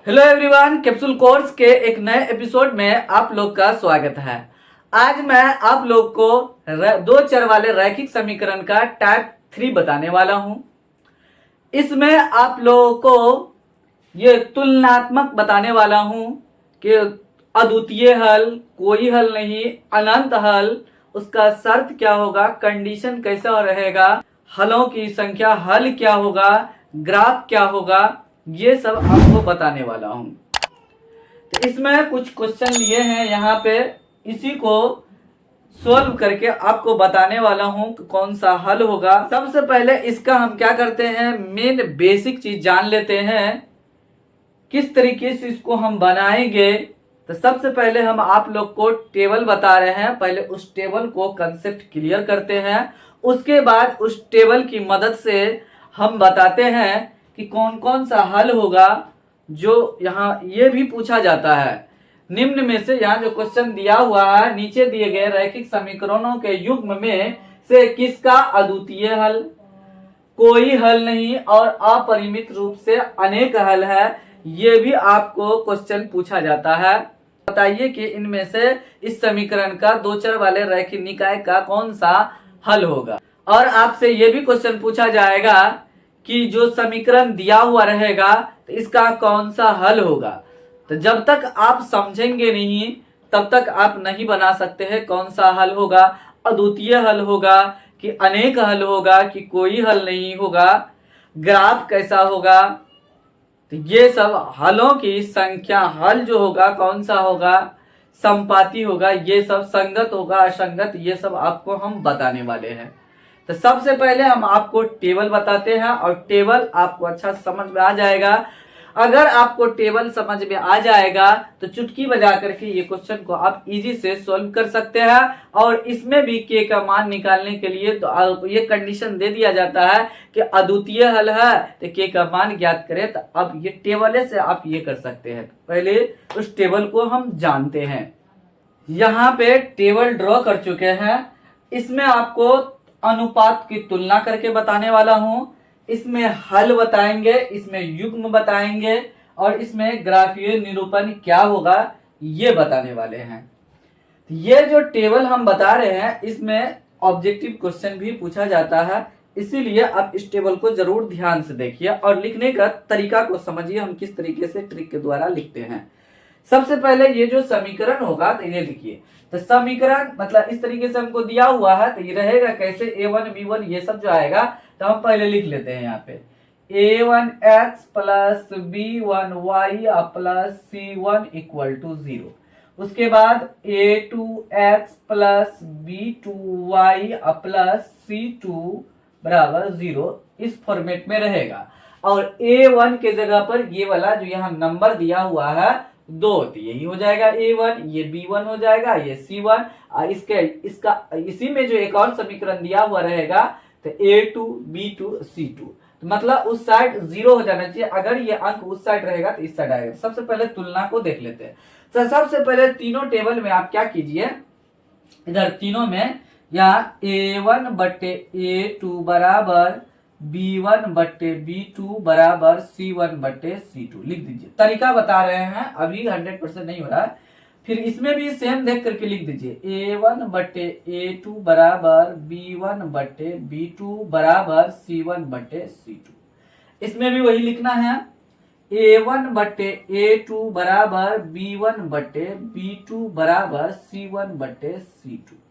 Hello everyone, capsule course के एक नए एपिसोड में आप लोग का स्वागत है। आज मैं आप लोग को दो चर वाले रैखिक समीकरण का टाइप 3 बताने वाला हूं। इसमें आप लोगों को ये तुलनात्मक बताने वाला हूं कि अद्वितीय हल, कोई हल नहीं, अनंत हल, उसका शर्त क्या होगा, कंडीशन कैसा रहेगा, हलों की संख्या, हल क्या होगा, ग्राफ क्या होगा, ये सब आपको बताने वाला हूं। तो इसमें कुछ क्वेश्चन लिए हैं यहाँ पे, इसी को सॉल्व करके आपको बताने वाला हूं कि कौन सा हल होगा। सबसे पहले इसका हम क्या करते हैं, मेन बेसिक चीज जान लेते हैं, किस तरीके से इसको हम बनाएंगे। तो सबसे पहले हम आप लोग को टेबल बता रहे हैं, पहले उस टेबल को कंसेप्ट क्लियर करते हैं, उसके बाद उस टेबल की मदद से हम बताते हैं कि कौन कौन सा हल होगा। जो यहाँ ये भी पूछा जाता है, निम्न में से यहाँ जो क्वेश्चन दिया हुआ है, नीचे दिए गए रैखिक समीकरणों के युग्म में से किसका अद्वितीय हल, कोई हल नहीं और अपरिमित रूप से अनेक हल है, ये भी आपको क्वेश्चन पूछा जाता है। बताइए कि इनमें से इस समीकरण का दो चर वाले रैखिक निकाय का कौन सा हल होगा। और आपसे ये भी क्वेश्चन पूछा जाएगा कि जो समीकरण दिया हुआ रहेगा तो इसका कौन सा हल होगा। तो जब तक आप समझेंगे नहीं तब तक आप नहीं बना सकते हैं कौन सा हल होगा, अद्वितीय हल होगा कि अनेक हल होगा कि कोई हल नहीं होगा, ग्राफ कैसा होगा। तो ये सब हलों की संख्या, हल जो होगा कौन सा होगा, संपाती होगा, ये सब संगत होगा, असंगत, ये सब आपको हम बताने वाले हैं। तो सबसे पहले हम आपको टेबल बताते हैं और टेबल आपको अच्छा समझ में आ जाएगा। अगर आपको टेबल समझ में आ जाएगा तो चुटकी बजा करके ये क्वेश्चन को आप इजी से सॉल्व कर सकते हैं। और इसमें भी के का मान निकालने के लिए तो ये कंडीशन दे दिया जाता है कि अद्वितीय हल है तो के का मान ज्ञात करें। तो अब ये टेबल से आप ये कर सकते हैं। पहले उस टेबल को हम जानते हैं। यहाँ पे टेबल ड्रॉ कर चुके हैं। इसमें आपको अनुपात की तुलना करके बताने वाला हूं, इसमें हल बताएंगे, इसमें युग्म बताएंगे और इसमें ग्राफीय निरूपण क्या होगा ये बताने वाले हैं। ये जो टेबल हम बता रहे हैं इसमें ऑब्जेक्टिव क्वेश्चन भी पूछा जाता है, इसीलिए आप इस टेबल को जरूर ध्यान से देखिए और लिखने का तरीका को समझिए, हम किस तरीके से ट्रिक के द्वारा लिखते हैं। सबसे पहले ये जो समीकरण होगा तो ये लिखिए। तो समीकरण मतलब इस तरीके से हमको दिया हुआ है, तो ये रहेगा कैसे, a1 b1 ये सब जो आएगा तो हम पहले लिख लेते हैं। यहाँ पे a1x plus b1y plus c1 equal to 0। उसके बाद a2x plus b2y plus c2 बराबर 0, इस फॉर्मेट में रहेगा। और a1 के जगह पर ये वाला जो यहाँ नंबर दिया हुआ है 2, तो यही हो जाएगा a1, ये b1 हो जाएगा, ये c1। इसका इसी में जो एक और समीकरण दिया हुआ रहेगा तो a2 b2 c2, तो मतलब उस साइड 0 हो जाना चाहिए। अगर ये अंक उस साइड रहेगा तो इस साइड आएगा। सबसे पहले तुलना को देख लेते हैं। तो सबसे पहले तीनों टेबल में आप क्या कीजिए, इधर तीनों में यहाँ a1 बट्टे a2 बराबर b1 बट्टे b2 बराबर c1 बट्टे c2 लिख दीजिए। तरीका बता रहे हैं, अभी 100% नहीं हो रहा है। फिर इसमें भी सेम देख करके लिख दीजिए, a1 बट्टे a2 बराबर b1 बट्टे b2 बराबर c1 बट्टे c2। इसमें भी वही लिखना है, a1 बट्टे a2 बराबर b1 बट्टे b2 बराबर c1 बट्टे c2।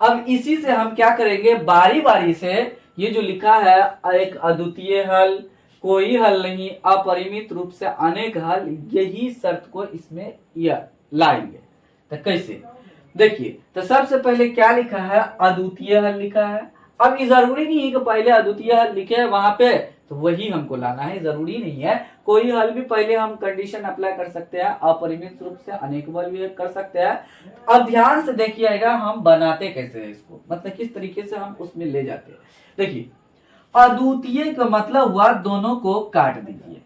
अब इसी से हम क्या करेंगे, बारी बारी से ये जो लिखा है एक अद्वितीय हल, कोई हल नहीं, अपरिमित रूप से अनेक हल, यही शर्त को इसमें लाएंगे। तो कैसे देखिए, तो सबसे पहले क्या लिखा है, अद्वितीय हल लिखा है। अब ये जरूरी नहीं है कि पहले अद्वितीय हल लिखे है वहां पे तो वही हमको लाना है, जरूरी नहीं है। कोई हल भी पहले हम कंडीशन अप्लाई कर सकते हैं, अपरिमित रूप से अनेक हल भी कर सकते हैं। अब ध्यान से देखिएगा हम बनाते कैसे है इसको, मतलब किस तरीके से हम उसमें ले जाते हैं। देखिए, अद्वितीय का मतलब हुआ दोनों को काट दीजिए,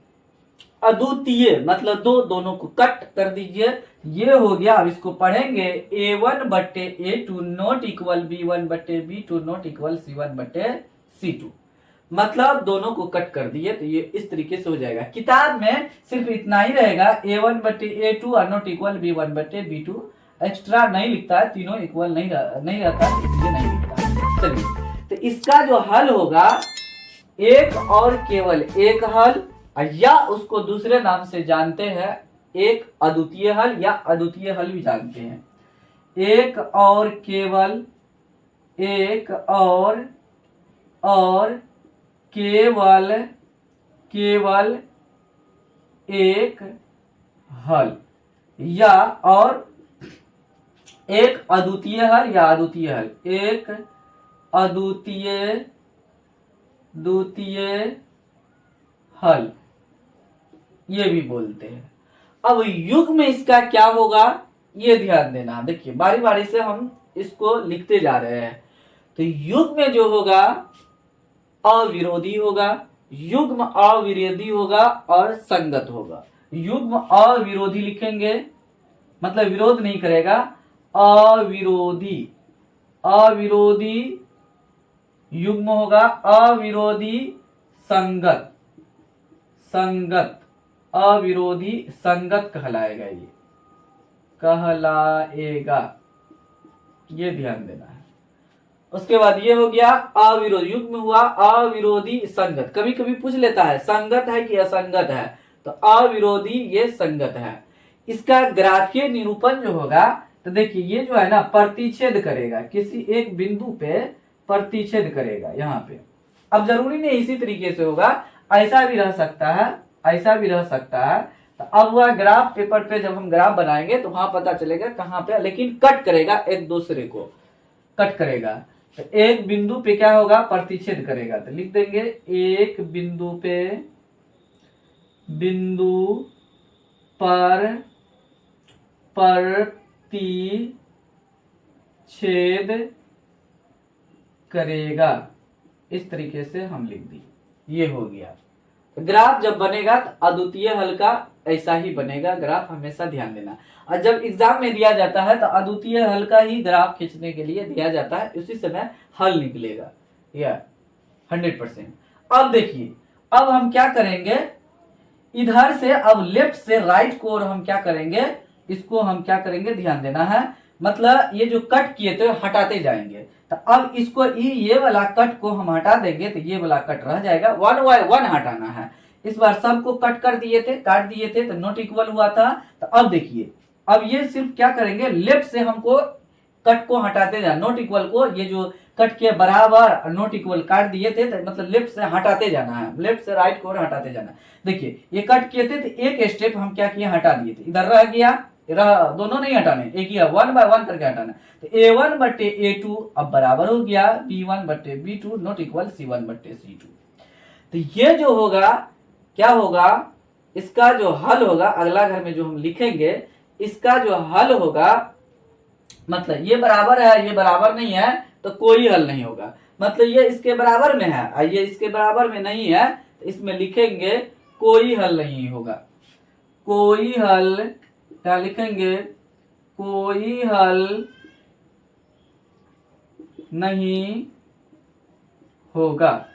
अद्वितीय मतलब दोनों को कट कर दीजिए, ये हो गया। अब इसको पढ़ेंगे, a1 बट्टे a2 नॉट इक्वल b1 बट्टे b2 नॉट इक्वल c1 बट्टे c2। मतलब दोनों को कट कर दिए तो ये इस तरीके से हो जाएगा। किताब में सिर्फ इतना ही रहेगा, A1/A2 are not equal B1/B2, extra नहीं लिखता है, तीनों इक्वल नहीं रहता, इसलिए नहीं लिखता। चलिए, तो इसका जो हल होगा एक और केवल एक हल, या उसको दूसरे नाम से जानते हैं एक अद्वितीय हल या अद्वितीय हल भी जानते हैं। एक और केवल एक और केवल एक हल, या और एक अद्वितीय हल या अद्वितीय हल, एक द्वितीय हल ये भी बोलते हैं। अब युग में इसका क्या होगा ये ध्यान देना। देखिए बारी बारी से हम इसको लिखते जा रहे हैं। तो युग में जो होगा अविरोधी होगा, युग्म अविरोधी होगा और संगत होगा। युग्म अविरोधी लिखेंगे मतलब विरोध नहीं करेगा, अविरोधी युग्म होगा, अविरोधी संगत अविरोधी संगत कहलाएगा, ये ध्यान देना है। उसके बाद ये हो गया अविरोधी, युग्म हुआ अविरोधी संगत। कभी कभी पूछ लेता है संगत है कि असंगत है, तो अविरोधी ये संगत है। इसका ग्राफीय निरूपण जो होगा तो देखिए ये जो है ना प्रतिच्छेद करेगा, किसी एक बिंदु पे प्रतिच्छेद करेगा यहाँ पे। अब जरूरी नहीं इसी तरीके से होगा, ऐसा भी रह सकता है, ऐसा भी रह सकता है। तो अब वह ग्राफ पेपर पे जब हम ग्राफ बनाएंगे तो वहां पता चलेगा कहाँ पे, लेकिन कट करेगा, एक दूसरे को कट करेगा। तो एक बिंदु पे क्या होगा प्रतिच्छेद करेगा, तो लिख देंगे एक बिंदु पर प्रतिच्छेद करेगा, इस तरीके से हम लिख दी। ये हो गया। ग्राफ जब बनेगा तो अद्वितीय हल का ऐसा ही बनेगा ग्राफ, हमेशा ध्यान देना। और जब एग्जाम में दिया जाता है तो अद्वितीय हल का ही ग्राफ खींचने के लिए दिया जाता है, उसी समय हल निकलेगा या 100%। अब देखिए अब हम क्या करेंगे, इधर से अब लेफ्ट से राइट को और हम क्या करेंगे, इसको हम क्या करेंगे ध्यान देना है। मतलब ये जो कट किए थे हटाते जाएंगे, तो अब इसको ये वाला कट को हम हटा देंगे तो ये वाला कट रह जाएगा, 1 बाय 1 हटाना है। इस बार सबको कट कर दिए थे, काट दिए थे तो नॉट इक्वल हुआ था। तो अब देखिए अब ये सिर्फ क्या करेंगे, लेफ्ट से हमको कट को हटाते जाना, नॉट इक्वल को ये जो कट के बराबर नॉट इक्वल काट दिए थे तो मतलब लेफ्ट से हटाते जाना है, लेफ्ट से राइट को हटाते जाना। देखिए ये कट किए थे तो एक स्टेप हम क्या किए हटा दिए थे, इधर रह गया, दोनों नहीं हटाने, एक ही 1 बाय 1 करके हटाना। तो A1/A2 अब बराबर हो गया B1/B2 नॉट इक्वल C1/C2। तो ये जो होगा क्या होगा, इसका जो हल होगा अगला घर में जो हम लिखेंगे, इसका जो हल होगा मतलब ये बराबर है ये बराबर नहीं है तो कोई हल नहीं होगा। मतलब ये इसके बराबर में है और ये इसके बराबर में नहीं है तो इसमें लिखेंगे कोई हल नहीं होगा। कोई हल क्या लिखेंगे, कोई हल नहीं होगा।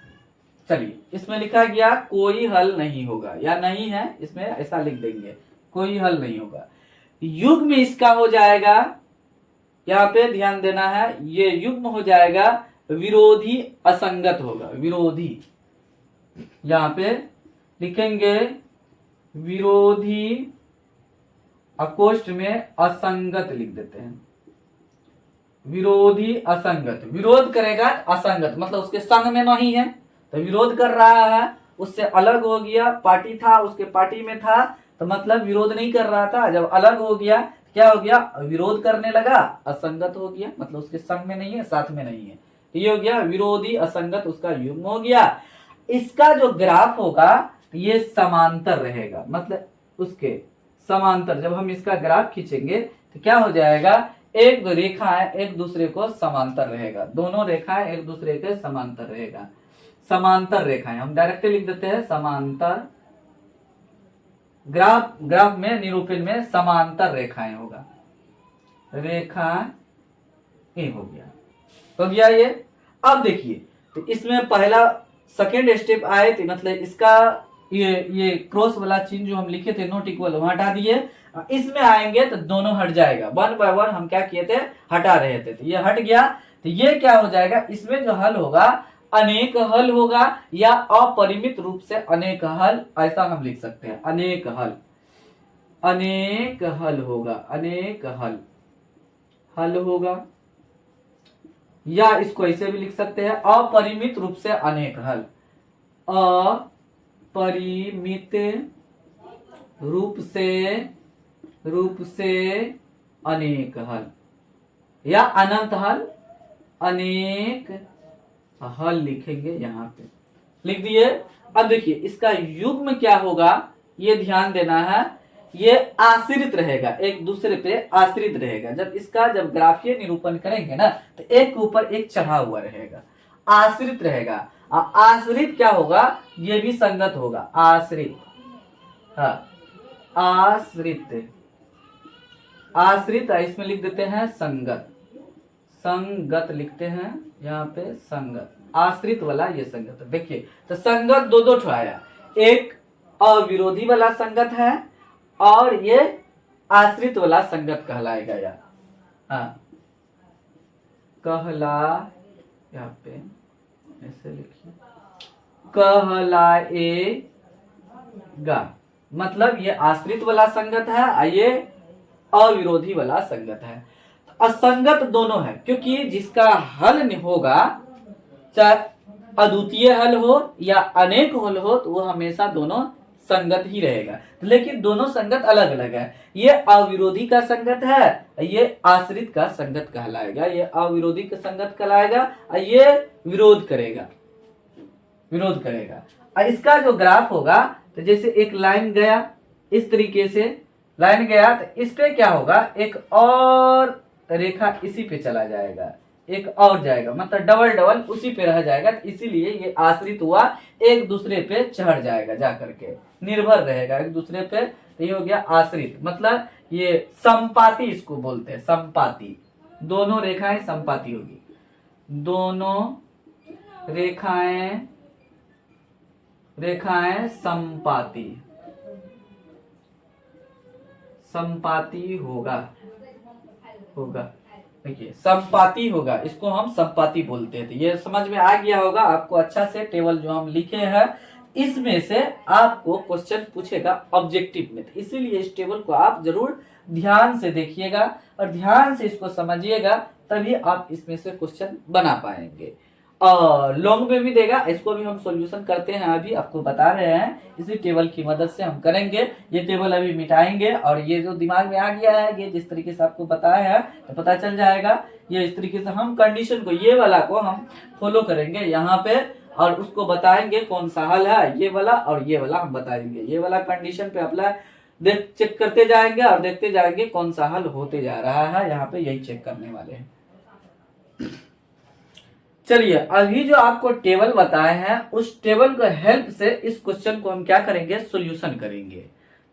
चलिए इसमें लिखा गया कोई हल नहीं होगा या नहीं है, इसमें ऐसा लिख देंगे कोई हल नहीं होगा। युग्म में इसका हो जाएगा, यहाँ पे ध्यान देना है, ये युग्म हो जाएगा विरोधी असंगत होगा, विरोधी यहाँ पे लिखेंगे विरोधी, अकोष्ठ में असंगत लिख देते हैं, विरोधी असंगत, विरोध करेगा असंगत मतलब उसके संग में नहीं है तो विरोध कर रहा है, उससे अलग हो गया, पार्टी था उसके पार्टी में था तो मतलब विरोध नहीं कर रहा था, जब अलग हो गया क्या हो गया विरोध करने लगा, असंगत हो गया मतलब उसके संग में नहीं है साथ में नहीं है, ये हो गया विरोधी असंगत, उसका युग्म हो गया। इसका जो ग्राफ होगा ये समांतर रहेगा, मतलब उसके समांतर, जब हम इसका ग्राफ खींचेंगे तो क्या हो जाएगा, एक रेखाएं एक दूसरे को समांतर रहेगा, दोनों रेखाएं एक दूसरे के समांतर रहेगा, समांतर रेखाएं हम डायरेक्ट लिख देते हैं समांतर, ग्राफ में निरूपण में समांतर रेखाएं होगा, रेखा ए हो गया ये। अब देखिए तो इसमें पहला सेकेंड स्टेप आए थे, मतलब इसका ये क्रॉस वाला चिन्ह जो हम लिखे थे नॉट इक्वल वहां हटा दिए। इसमें आएंगे तो दोनों हट जाएगा, वन बाय वन हम क्या किए थे, हटा रहे थे, तो ये हट गया। तो ये क्या हो जाएगा, इसमें जो हल होगा अनेक हल होगा या अपरिमित रूप से अनेक हल, ऐसा हम लिख सकते हैं। अनेक हल, अनेक हल होगा, अनेक हल हल होगा, या इसको ऐसे भी लिख सकते हैं अपरिमित रूप से अनेक हल, अपरिमित रूप से अनेक हल या अनंत हल, अनेक हल लिखेंगे, यहां पे लिख दिए। अब देखिए इसका युग्म क्या होगा, ये ध्यान देना है, ये आश्रित रहेगा, एक दूसरे पे आश्रित रहेगा। जब ग्राफीय निरूपण करेंगे ना तो एक के ऊपर एक चढ़ा हुआ रहेगा, आश्रित रहेगा। आश्रित क्या होगा, ये भी संगत होगा, आश्रित, हाँ आश्रित, आश्रित इसमें लिख देते हैं संगत, संगत लिखते हैं यहाँ पे, संगत, आश्रित वाला ये संगत। देखिए तो संगत दो दो ठो आया, एक अविरोधी वाला संगत है और ये आश्रित वाला संगत कहलाएगा यार, हाँ कहला, यहाँ पे ऐसे लिखिए कहलाएगा, मतलब ये आश्रित वाला संगत है और ये अविरोधी वाला संगत है। असंगत दोनों है, क्योंकि जिसका हल होगा चाहे अद्वितीय हल हो या अनेक हल हो तो वो हमेशा दोनों संगत ही रहेगा, लेकिन दोनों संगत अलग अलग है। ये अविरोधी का संगत है, ये आश्रित का संगत कहलाएगा, ये अविरोधी का संगत कहलाएगा और ये विरोध करेगा, विरोध करेगा। और इसका जो ग्राफ होगा तो जैसे एक लाइन गया, इस तरीके से लाइन गया तो इस पे क्या होगा, एक और रेखा इसी पे चला जाएगा, एक और जाएगा, मतलब डबल डबल उसी पे रह जाएगा, तो इसीलिए ये आश्रित हुआ, एक दूसरे पे चढ़ जाएगा, जा करके निर्भर रहेगा एक दूसरे पे, तो ये हो गया आश्रित। मतलब ये संपाती इसको बोलते हैं, संपाती, दोनों रेखाएं संपाती होगी, दोनों रेखाएं संपाती, संपाती होगा, देखिए संपाती होगा, इसको हम संपाती बोलते हैं। ये समझ में आ गया होगा आपको अच्छा से। टेबल जो हम लिखे हैं इसमें से आपको क्वेश्चन पूछेगा ऑब्जेक्टिव में, तो इसीलिए इस टेबल को आप जरूर ध्यान से देखिएगा और ध्यान से इसको समझिएगा, तभी आप इसमें से क्वेश्चन बना पाएंगे। और लॉन्ग में भी देगा, इसको भी हम सॉल्यूशन करते हैं, अभी आपको बता रहे हैं, इसी टेबल की मदद से हम करेंगे। ये टेबल अभी मिटाएंगे और ये जो दिमाग में आ गया है, ये जिस तरीके से आपको बताया है तो पता चल जाएगा। ये इस तरीके से हम कंडीशन को, ये वाला को हम फॉलो करेंगे यहाँ पे और उसको बताएंगे कौन सा हल है, ये वाला और ये वाला हम बताएंगे। ये वाला कंडीशन पे अप्लाई चेक करते जाएंगे और देखते जाएंगे कौन सा हल होते जा रहा है, यहाँ पे यही चेक करने वाले हैं। चलिए अभी जो आपको टेबल बताए हैं उस टेबल को हेल्प से इस क्वेश्चन को हम क्या करेंगे, सॉल्यूशन करेंगे।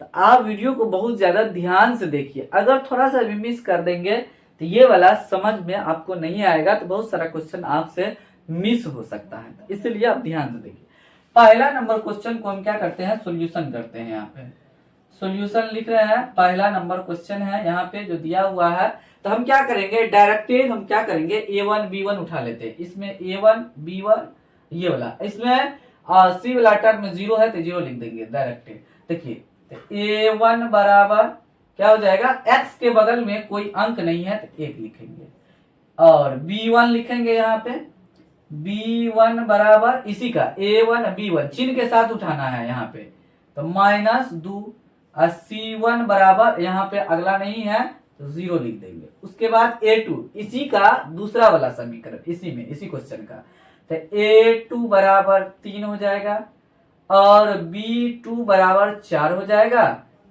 तो आप वीडियो को बहुत ज्यादा ध्यान से देखिए, अगर थोड़ा सा भी मिस कर देंगे तो ये वाला समझ में आपको नहीं आएगा, तो बहुत सारा क्वेश्चन आपसे मिस हो सकता है, तो इसलिए आप ध्यान से देखिए। पहला नंबर क्वेश्चन को हम क्या करते हैं, सॉल्यूशन करते हैं। यहाँ पे सॉल्यूशन लिख रहे हैं, पहला नंबर क्वेश्चन है यहाँ पे जो दिया हुआ है। तो हम क्या करेंगे, डायरेक्टेड हम क्या करेंगे, a1 b1 उठा लेते हैं। इसमें a1 b1 ये वाला, इसमें सी वाला टर्म 0 है तो 0 लिख देंगे डायरेक्टेड। देखिए a1 बराबर क्या हो जाएगा, x के बगल में कोई अंक नहीं है तो 1 लिखेंगे, और b1 लिखेंगे यहाँ पे, b1 बराबर इसी का a1 b1 चिन्ह के साथ उठाना है यहाँ पे, तो -2, और c1 बराबर यहाँ पे अगला नहीं है तो 0 लिख देंगे। उसके बाद a2 इसी का दूसरा वाला समीकरण, इसी क्वेश्चन का, तो a2 बराबर 3 हो जाएगा, और b2 बराबर 4 हो जाएगा,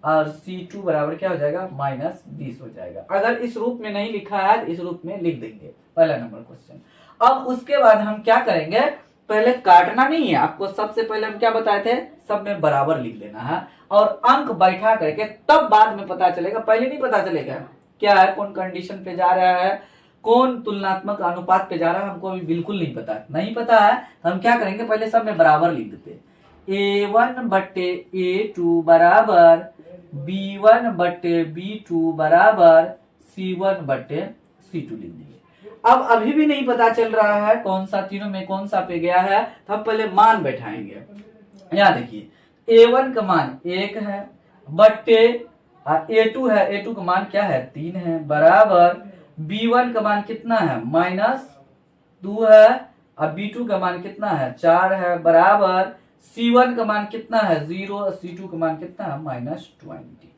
और c2 बराबर क्या हो जाएगा, -20 हो जाएगा। अगर इस रूप में नहीं लिखा है तो इस रूप में लिख देंगे, पहला नंबर क्वेश्चन। अब उसके बाद हम क्या करेंगे, पहले काटना नहीं है आपको, सबसे पहले हम क्या बताए थे, सब में बराबर लिख देना है और अंक बैठा करके, तब बाद में पता चलेगा, पहले नहीं पता चलेगा क्या है, कौन कंडीशन पे जा रहा है, कौन तुलनात्मक अनुपात पे जा रहा है हमको अभी बिल्कुल नहीं पता है तो हम क्या करेंगे, पहले सब में बराबर लिख देते। A1/A2 बराबर B1/B2 बराबर C1/C2 लिख दिए। अब अभी भी नहीं पता चल रहा है कौन सा तीनों में कौन सा पे गया है, तो हम पहले मान बैठाएंगे। यहाँ देखिए A1 का मान 1 है बट्टे A2 है, A2 का मान क्या है 3 है, बराबर B1 का मान कितना है -2 है, अब B2 का मान कितना है 4 है, बराबर C1 का मान कितना है 0 और C2 का मान कितना है -20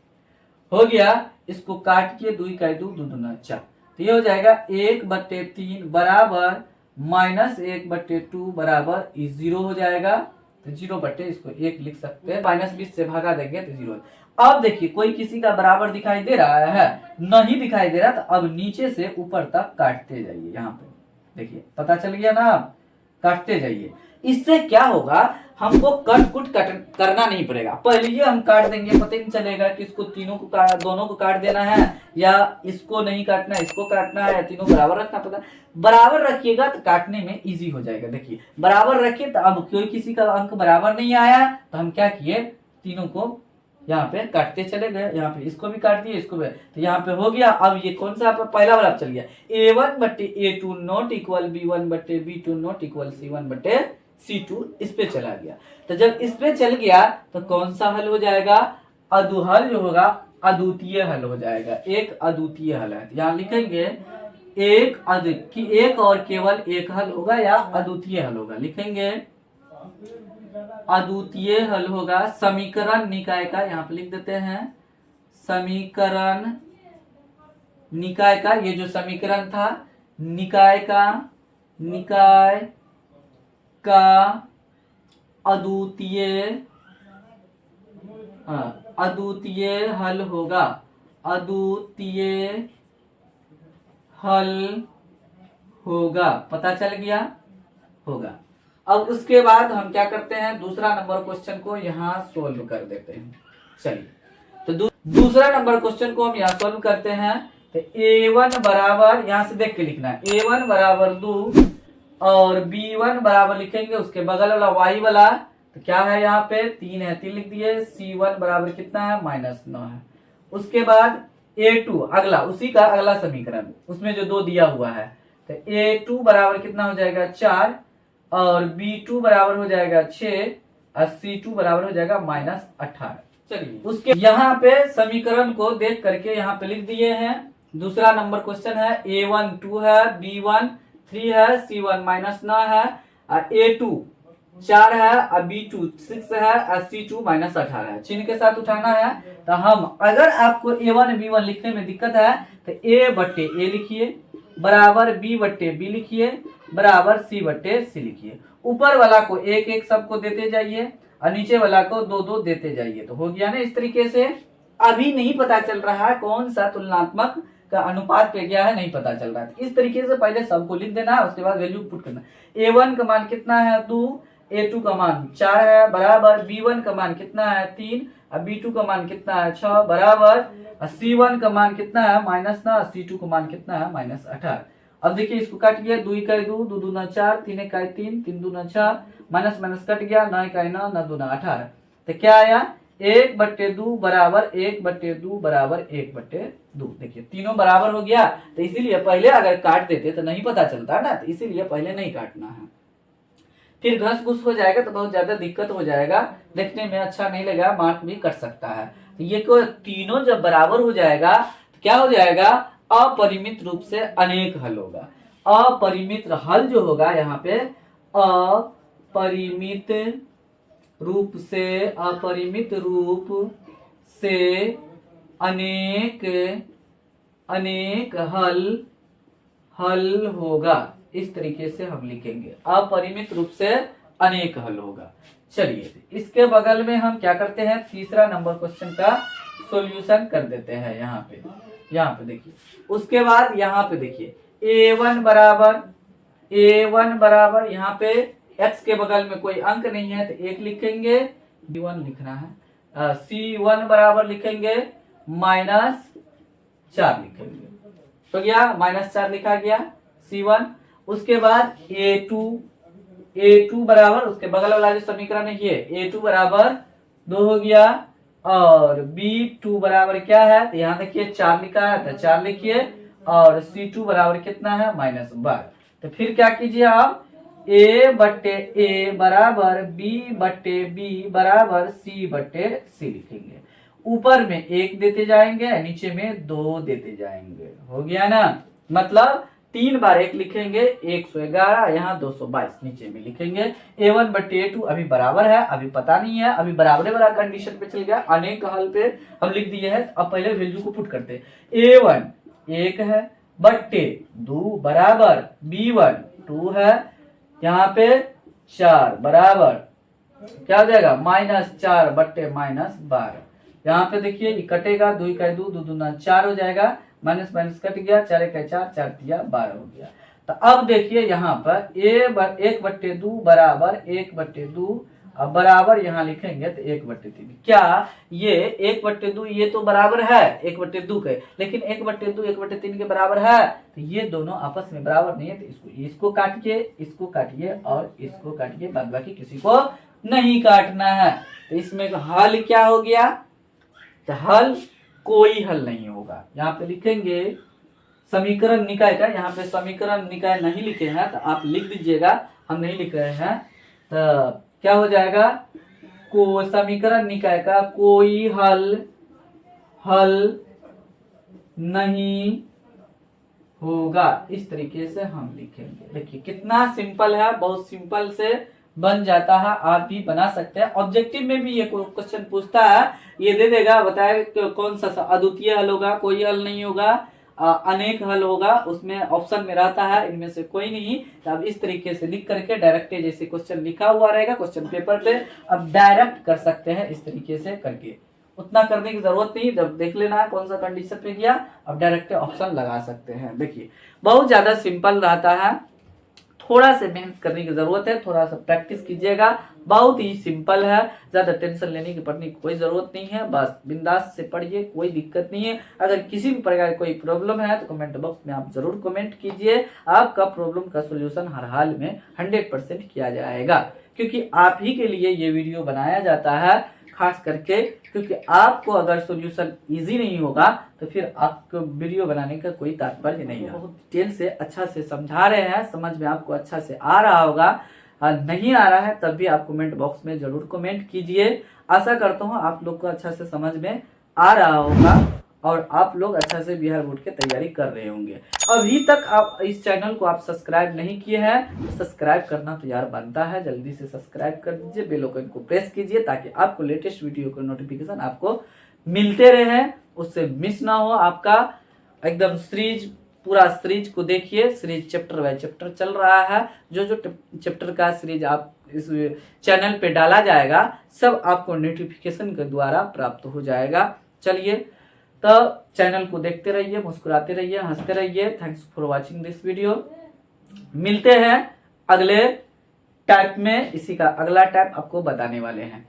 हो गया। इसको काट के 2 का 2 2 दूना 4, तो ये हो जाएगा 1/3 बराबर -1/2 बराबर 0 हो जाएगा। तो 0 बटे इसको 1 लिख सकते हैं, -20 से भागा देंगे तो 0। अब देखिए कोई किसी का बराबर दिखाई दे रहा है, नहीं दिखाई दे रहा, तो अब नीचे से ऊपर तक काटते जाइए। यहाँ पे देखिए पता चल गया ना, आप काटते जाइए। इससे क्या होगा, हमको कट कुट करना नहीं पड़ेगा। पहले ये हम काट देंगे, पता ही नहीं चलेगा कि इसको तीनों को दोनों को काट देना है या इसको नहीं काटना है, इसको काटना है, या तीनों बराबर रखना पड़ता। बराबर रखिएगा तो काटने में इजी हो जाएगा। देखिए बराबर रखिए, तो अब कोई किसी का अंक बराबर नहीं आया तो हम क्या किए, तीनों को यहाँ पे काटते चले गए। यहाँ पे इसको भी काट दिए, इसको भी, तो यहाँ पे हो गया। अब ये कौन सा पहला वाला चल गया, A1/A2 not equal B1/B2 not equal C1/C2, इस पे चला गया। तो जब इस पे चल गया तो कौन सा हल हो जाएगा, अदुहल जो होगा अद्वितीय हल हो जाएगा। एक अद्वितीय हल है, यहाँ लिखेंगे एक और केवल एक हल होगा या अद्वितीय हल होगा, लिखेंगे अद्वितीय हल होगा। समीकरण निकाय का यहाँ पे लिख देते हैं, समीकरण निकाय का, ये जो समीकरण था निकाय का अद्वितीय हल होगा, अद्वितीय हल होगा। पता चल गया होगा। अब उसके बाद हम क्या करते हैं, दूसरा नंबर क्वेश्चन को यहाँ सोल्व कर देते हैं। चलिए तो दूसरा नंबर क्वेश्चन को हम यहाँ सोल्व करते हैं। तो A1 बराबर, यहाँ से देख के लिखना है, A1 बराबर 2 और B1 बराबर लिखेंगे उसके बगल वाला Y वाला, तो क्या है यहाँ पे 3 है, 3 लिख दिए। C1 बराबर कितना है -9 है। उसके बाद A2 अगला, उसी का अगला समीकरण, उसमें जो 2 दिया हुआ है, तो A2 बराबर कितना हो जाएगा 4 और B2 बराबर हो जाएगा 6 और C2 बराबर हो जाएगा -18। चलिए उसके यहाँ पे समीकरण को देख करके यहाँ पे लिख दिए हैं। दूसरा नंबर क्वेश्चन है, A1 2 है, B1 3 है, C1 -9 है, और A2 4 है और B2 6 है और C2 -18 है। चिन्ह के साथ उठाना है। तो हम, अगर आपको A1 B1 लिखने में दिक्कत है तो A/A लिखिए, बराबर B/B लिखिए, बराबर C/C लिखिए। ऊपर वाला को 1 सबको देते जाइए और नीचे वाला को 2 देते जाइए, तो हो गया ना। इस तरीके से अभी नहीं पता चल रहा है कौन सा तुलनात्मक का अनुपात पे गया है, नहीं पता चल रहा है। इस तरीके से पहले सबको लिख देना है, उसके बाद वैल्यू पुट करना। A1 का मान कितना है 2, A2 का मान 4 है, बराबर B1 का मान कितना है 3 और B2 का मान कितना है 6, बराबर C1 का मान कितना है -9, C2 का मान कितना है -18। अब देखिए इसको काट गया, 2 का 2, 2 दूना 4, 3 का 3, 3 दूना 6, माइनस कट गया, 9 का 9, 9 दूना 18। तो क्या आया 1/2 बराबर 1/2 बराबर 1/2। देखिए तीनों बराबर हो गया। तो इसीलिए पहले अगर काट देते तो नहीं पता चलता ना, तो इसीलिए पहले नहीं काटना है, फिर घस घुस हो जाएगा तो बहुत ज्यादा दिक्कत हो जाएगा, देखने में अच्छा नहीं लगेगा, मार्क भी कट सकता है। तो ये को तीनों जब बराबर हो जाएगा तो क्या हो जाएगा, अपरिमित रूप से अनेक हल होगा। अपरिमित हल जो होगा यहाँ पे अपरिमित रूप से अनेक हल होगा। इस तरीके से हम लिखेंगे, अपरिमित रूप से अनेक हल होगा। चलिए इसके बगल में हम क्या करते हैं, तीसरा नंबर क्वेश्चन का सॉल्यूशन कर देते हैं। यहाँ पे देखिए, उसके बाद यहाँ पे देखिए A1 बराबर यहाँ पे x के बगल में कोई अंक नहीं है तो 1 लिखेंगे, B1 लिखना है, C1 बराबर लिखेंगे -4 लिखेंगे। तो गया -4 लिखा गया C1। उसके बाद A2 बराबर, उसके बगल वाला जो समीकरण है ये A2 बराबर 2 हो गया, और B2 बराबर क्या है, तो यहाँ देखिए 4 लिखा है तो 4 लिखिए, और C2 बराबर कितना है -12। तो फिर क्या कीजिए आप, A बट्टे A बराबर B बट्टे B बराबर C बट्टे C लिखेंगे। ऊपर में 1 देते जाएंगे, नीचे में 2 देते जाएंगे, हो गया ना। मतलब 3 बार 1 लिखेंगे 111, यहाँ 222 नीचे में लिखेंगे। A1 बट्टे A2 अभी बराबर है, अभी पता नहीं है, अभी बराबर बड़ा कंडीशन पे चल गया, अनेक हल पे हम लिख दिए हैं। अब पहले वैल्यू को पुट करते हैं। A1 1 है बट्टे 2 बराबर B1 2 है, यहाँ पे 4 बराबर क्या हो जाएगा -4 बट्टे -12। यहाँ पे देखिए ये कटेगा, 2 का 2, 2 दूना 4 हो जाएगा, माइनस माइनस कट गया, 4 का 4, 4 तिया 12 हो गया। तो अब देखिए यहाँ पर 1 बट्टे 2 बराबर 1 बट्टे 2, अब बराबर यहाँ लिखेंगे तो 1 बट्टे 3। क्या ये 1 बट्टे 2 ये तो बराबर है 1 बट्टे 2 के, लेकिन 1 बट्टे 2 1 बट्टे 3 के बराबर है, तो ये दोनों आपस में बराबर नहीं है। तो इसको काटिए, इसको काटिए और इसको काटिए, बाद बाकी किसी को नहीं काटना है। तो इसमें हल क्या हो गया, तो हल कोई हल नहीं होगा। यहाँ पे लिखेंगे समीकरण निकाय का, यहाँ पे समीकरण निकाय नहीं लिखे हैं तो आप लिख दीजिएगा, हम नहीं लिख रहे हैं। तो क्या हो जाएगा, को समीकरण निकाय का कोई हल नहीं होगा, इस तरीके से हम लिखेंगे। देखिए कितना सिंपल है, बहुत सिंपल से बन जाता है, आप भी बना सकते हैं। ऑब्जेक्टिव में भी ये क्वेश्चन पूछता है, ये दे देगा, बताए कौन सा अद्वितीय हल होगा, कोई हल नहीं होगा, अनेक हल होगा, उसमें ऑप्शन में रहता है इनमें से कोई नहीं। तो अब इस तरीके से लिख करके डायरेक्ट जैसे क्वेश्चन लिखा हुआ रहेगा क्वेश्चन पेपर पे, अब डायरेक्ट कर सकते हैं इस तरीके से करके, उतना करने की जरूरत नहीं। जब देख लेना है कौन सा कंडीशन पे गया, अब डायरेक्ट ऑप्शन लगा सकते हैं। देखिए बहुत ज्यादा सिंपल रहता है, थोड़ा से मेहनत करने की जरूरत है, थोड़ा सा प्रैक्टिस कीजिएगा, बहुत ही सिंपल है, ज्यादा टेंशन लेने की पड़ने की कोई जरूरत नहीं है, बस बिंदास से पढ़िए, कोई दिक्कत नहीं है। अगर किसी भी प्रकार की कोई प्रॉब्लम है तो कमेंट बॉक्स में आप जरूर कमेंट कीजिए, आपका प्रॉब्लम का सोल्यूशन हर हाल में 100% किया जाएगा, क्योंकि आप ही के लिए ये वीडियो बनाया जाता है खास करके, क्योंकि आपको अगर सॉल्यूशन इजी नहीं होगा तो फिर आपको वीडियो बनाने का कोई तात्पर्य नहीं है। बहुत डिटेल से अच्छा से समझा रहे हैं, समझ में आपको अच्छा से आ रहा होगा, नहीं आ रहा है तब भी आप कमेंट बॉक्स में जरूर कमेंट कीजिए। आशा करता हूँ आप लोग को अच्छा से समझ में आ रहा होगा और आप लोग अच्छा से बिहार बोर्ड की तैयारी कर रहे होंगे। अभी तक आप इस चैनल को आप सब्सक्राइब नहीं किए हैं तो सब्सक्राइब करना तो यार बनता है, जल्दी से सब्सक्राइब कर दीजिए, बेल आइकन को प्रेस कीजिए ताकि आपको लेटेस्ट वीडियो का नोटिफिकेशन आपको मिलते रहे, उससे मिस ना हो आपका। एकदम सीरीज पूरा सीरीज को देखिए, सीरीज चैप्टर बाय चैप्टर चल रहा है, जो जो चैप्टर का सीरीज आप इस चैनल पे डाला जाएगा सब आपको नोटिफिकेशन के द्वारा प्राप्त हो जाएगा। चलिए तो चैनल को देखते रहिए, मुस्कुराते रहिए, हंसते रहिए। Thanks for watching this video. मिलते हैं अगले टाइप में, इसी का अगला टाइप आपको बताने वाले हैं।